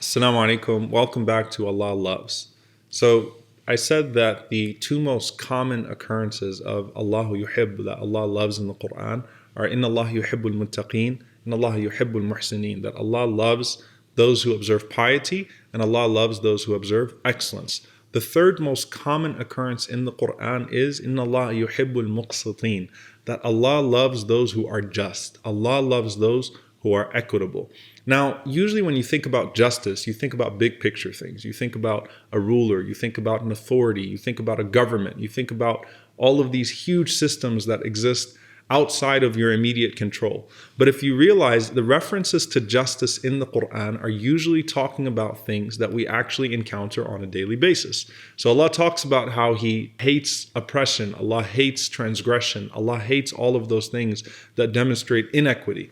Assalamu alaikum. Welcome back to Allah Loves. So I said that the two most common occurrences of Allahu yuhib, that Allah loves in the Quran, are Inna Allah yuhibbul muttaqeen, Inna Allah yuhibbul muhsineen, that Allah loves those who observe piety and Allah loves those who observe excellence. The third most common occurrence in the Quran is Inna Allah yuhibbul muqsiteen, that Allah loves those who are just. Allah loves those who are equitable. Now, usually when you think about justice, you think about big picture things. You think about a ruler, you think about an authority, you think about a government, you think about all of these huge systems that exist outside of your immediate control. But if you realize the references to justice in the Quran are usually talking about things that we actually encounter on a daily basis. So Allah talks about how He hates oppression, Allah hates transgression, Allah hates all of those things that demonstrate inequity.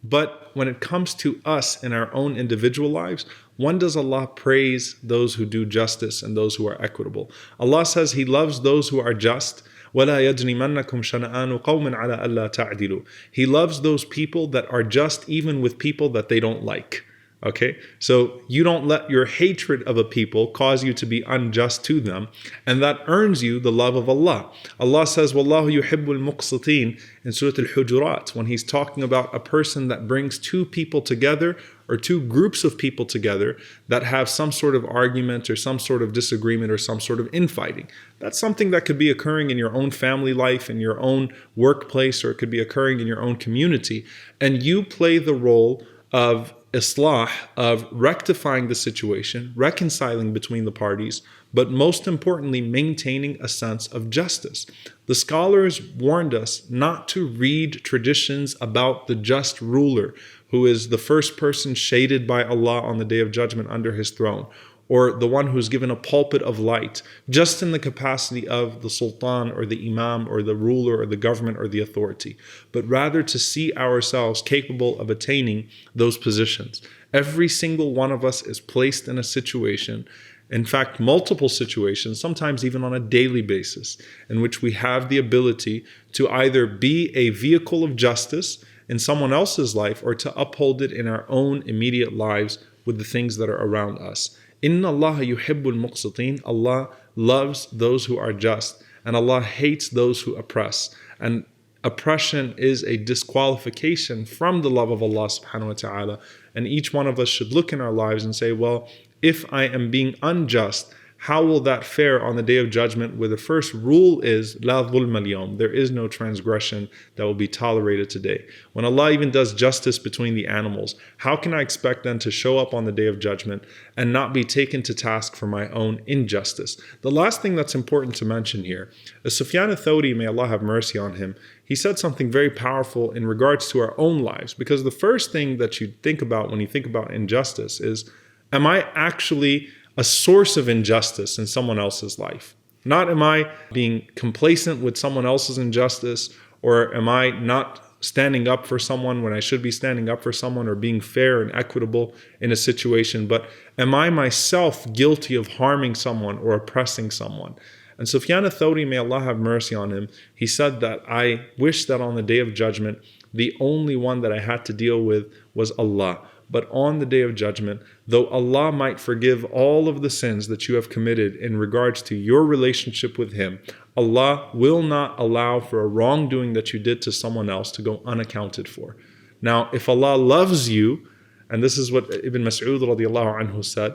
But when it comes to us in our own individual lives, when does Allah praise those who do justice and those who are equitable? Allah says He loves those who are just. وَلَا يَجْرِمَنَّكُمْ شَنَآنُ قَوْمٍ عَلَىٰ أَلَّا تَعْدِلُوا. He loves those people that are just even with people that they don't like. Okay, so you don't let your hatred of a people cause you to be unjust to them, and that earns you the love of Allah. Allah says, Wallahu yuhibbul muqsiteen in Surah Al-Hujurat, when He's talking about a person that brings two people together or two groups of people together that have some sort of argument or some sort of disagreement or some sort of infighting. That's something that could be occurring in your own family life, in your own workplace, or it could be occurring in your own community, and you play the role of islah, of rectifying the situation, reconciling between the parties, but most importantly, maintaining a sense of justice. The scholars warned us not to read traditions about the just ruler, who is the first person shaded by Allah on the Day of Judgment under His throne, or the one who's given a pulpit of light, just in the capacity of the sultan or the imam or the ruler or the government or the authority, but rather to see ourselves capable of attaining those positions. Every single one of us is placed in a situation, in fact, multiple situations, sometimes even on a daily basis, in which we have the ability to either be a vehicle of justice in someone else's life or to uphold it in our own immediate lives with the things that are around us. Inna Allah yuhibbul muqsiteen. Allah loves those who are just, and Allah hates those who oppress. And oppression is a disqualification from the love of Allah subhanahu wa ta'ala. And each one of us should look in our lives and say, well, if I am being unjust, how will that fare on the Day of Judgment, where the first rule is La dhulm al-yawm, there is no transgression that will be tolerated today. When Allah even does justice between the animals, how can I expect them to show up on the Day of Judgment and not be taken to task for my own injustice? The last thing that's important to mention here is Sufyan al-Thawri, may Allah have mercy on him, he said something very powerful in regards to our own lives, because the first thing that you think about when you think about injustice is, am I actually a source of injustice in someone else's life? Not am I being complacent with someone else's injustice, or am I not standing up for someone when I should be standing up for someone, or being fair and equitable in a situation, but am I myself guilty of harming someone or oppressing someone? And Sufyan al-Thawri, may Allah have mercy on him, he said that I wish that on the Day of Judgment, the only one that I had to deal with was Allah. But on the Day of Judgment, though Allah might forgive all of the sins that you have committed in regards to your relationship with Him, Allah will not allow for a wrongdoing that you did to someone else to go unaccounted for. Now, if Allah loves you, and this is what Ibn Mas'ud radiallahu anhu said,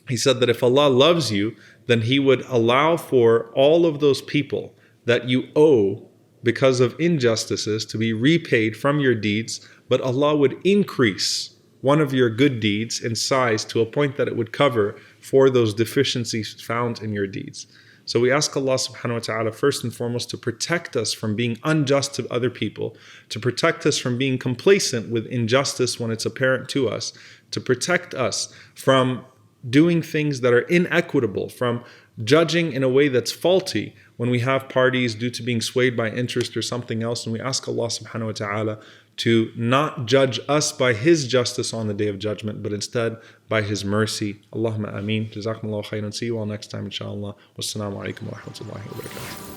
he said that if Allah loves you, then He would allow for all of those people that you owe because of injustices to be repaid from your deeds, but Allah would increase one of your good deeds in size to a point that it would cover for those deficiencies found in your deeds. So we ask Allah subhanahu wa ta'ala first and foremost to protect us from being unjust to other people, to protect us from being complacent with injustice when it's apparent to us, to protect us from doing things that are inequitable, from judging in a way that's faulty when we have parties due to being swayed by interest or something else. And we ask Allah subhanahu wa ta'ala to not judge us by His justice on the Day of Judgment, but instead by His mercy. Allahumma ameen. Jazakumullahu khairan. See you all next time, inshallah. Wassalamu alaikum wa rahmatullahi wa barakatuh.